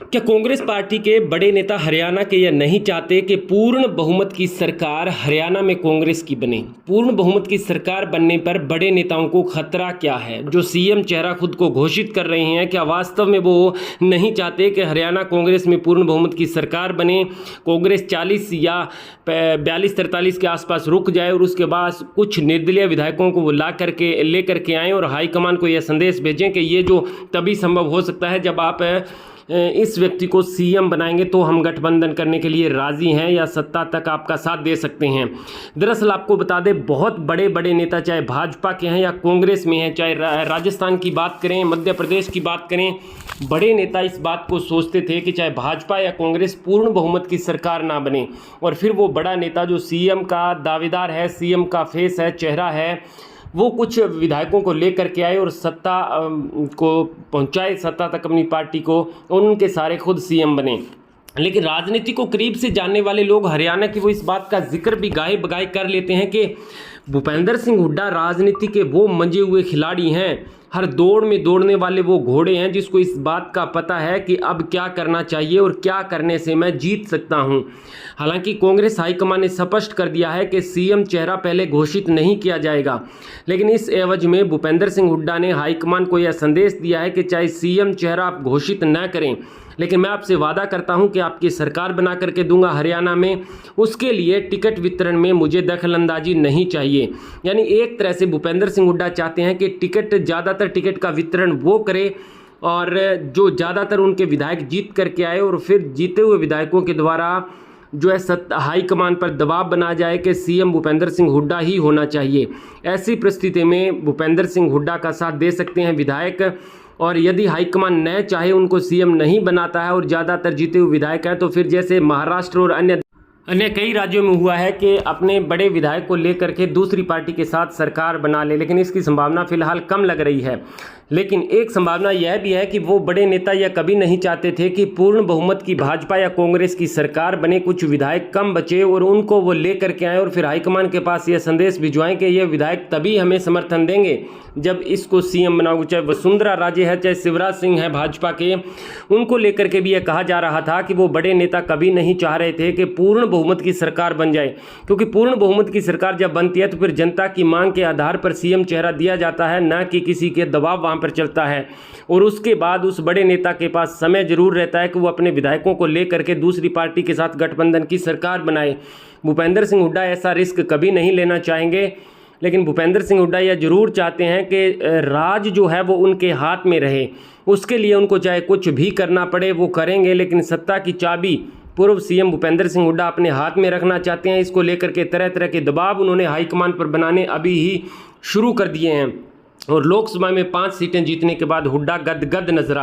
क्या कांग्रेस पार्टी के बड़े नेता हरियाणा के यह नहीं चाहते कि पूर्ण बहुमत की सरकार हरियाणा में कांग्रेस की बने? पूर्ण बहुमत की सरकार बनने पर बड़े नेताओं को खतरा क्या है? जो सीएम चेहरा खुद को घोषित कर रहे हैं, क्या वास्तव में वो नहीं चाहते कि हरियाणा कांग्रेस में पूर्ण बहुमत की सरकार बने? कांग्रेस 40 या 42-43 के आसपास रुक जाए और उसके बाद कुछ निर्दलीय विधायकों को वो लेकर के आएँ और हाईकमान को यह संदेश भेजें कि ये जो तभी संभव हो सकता है जब आप इस व्यक्ति को सीएम बनाएंगे तो हम गठबंधन करने के लिए राजी हैं या सत्ता तक आपका साथ दे सकते हैं। दरअसल आपको बता दें, बहुत बड़े बड़े नेता चाहे भाजपा के हैं या कांग्रेस में हैं, चाहे राजस्थान की बात करें, मध्य प्रदेश की बात करें, बड़े नेता इस बात को सोचते थे कि चाहे भाजपा या कांग्रेस पूर्ण बहुमत की सरकार ना बने और फिर वो बड़ा नेता जो सीएम का दावेदार है, सीएम का फेस है, चेहरा है, वो कुछ विधायकों को लेकर के आए और सत्ता को पहुंचाए, सत्ता तक अपनी पार्टी को, और उनके सारे खुद सीएम बने। लेकिन राजनीति को करीब से जानने वाले लोग हरियाणा की वो इस बात का जिक्र भी गाहे बगाए कर लेते हैं कि भूपेंद्र सिंह हुड्डा राजनीति के वो मंजे हुए खिलाड़ी हैं, हर दौड़ में दौड़ने वाले वो घोड़े हैं जिसको इस बात का पता है कि अब क्या करना चाहिए और क्या करने से मैं जीत सकता हूं। हालांकि कांग्रेस हाईकमान ने स्पष्ट कर दिया है कि सीएम चेहरा पहले घोषित नहीं किया जाएगा, लेकिन इस एवज में भूपेंद्र सिंह हुड्डा ने हाईकमान को यह संदेश दिया है कि चाहे सीएम चेहरा आप घोषित न करें, लेकिन मैं आपसे वादा करता हूं कि आपकी सरकार बना करके दूंगा हरियाणा में। उसके लिए टिकट वितरण में मुझे दखलंदाजी नहीं चाहिए। यानी एक तरह से भूपेंद्र सिंह हुड्डा चाहते हैं कि ज़्यादातर टिकट का वितरण वो करे और जो ज़्यादातर उनके विधायक जीत करके आए और फिर जीते हुए विधायकों के द्वारा जो है हाईकमान पर दबाव बना जाए कि सीएम भूपेंद्र सिंह हुड्डा ही होना चाहिए। ऐसी परिस्थिति में भूपेंद्र सिंह हुड्डा का साथ दे सकते हैं विधायक, और यदि हाईकमान न चाहे, उनको सीएम नहीं बनाता है और ज़्यादातर जीते हुए विधायक हैं, तो फिर जैसे महाराष्ट्र और अन्य कई राज्यों में हुआ है कि अपने बड़े विधायक को लेकर के दूसरी पार्टी के साथ सरकार बना ले, लेकिन इसकी संभावना फिलहाल कम लग रही है। लेकिन एक संभावना यह भी है कि वो बड़े नेता यह कभी नहीं चाहते थे कि पूर्ण बहुमत की भाजपा या कांग्रेस की सरकार बने, कुछ विधायक कम बचे और उनको वो लेकर के आए और फिर हाईकमान के पास यह संदेश भिजवाएं कि ये विधायक तभी हमें समर्थन देंगे जब इसको सीएम बनाओगे। चाहे वसुंधरा राजे है, चाहे शिवराज सिंह है भाजपा के, उनको लेकर के भी यह कहा जा रहा था कि वो बड़े नेता कभी नहीं चाह रहे थे कि पूर्ण बहुमत की सरकार बन जाए, क्योंकि पूर्ण बहुमत की सरकार जब बनती है तो फिर जनता की मांग के आधार पर सीएम चेहरा दिया जाता है, न कि किसी के दबाव वहां पर चलता है। और उसके बाद उस बड़े नेता के पास समय जरूर रहता है कि वो अपने विधायकों को लेकर के दूसरी पार्टी के साथ गठबंधन की सरकार बनाए। भूपेंद्र सिंह हुड्डा ऐसा रिस्क कभी नहीं लेना चाहेंगे, लेकिन भूपेंद्र सिंह हुड्डा यह जरूर चाहते हैं कि राज जो है वो उनके हाथ में रहे। उसके लिए उनको चाहे कुछ भी करना पड़े वो करेंगे, लेकिन सत्ता की चाबी पूर्व सीएम भूपेंद्र सिंह हुड्डा अपने हाथ में रखना चाहते हैं। इसको लेकर के तरह तरह के दबाव उन्होंने हाईकमान पर बनाने अभी ही शुरू कर दिए हैं और लोकसभा में 5 सीटें जीतने के बाद हुड्डा गदगद नजर आ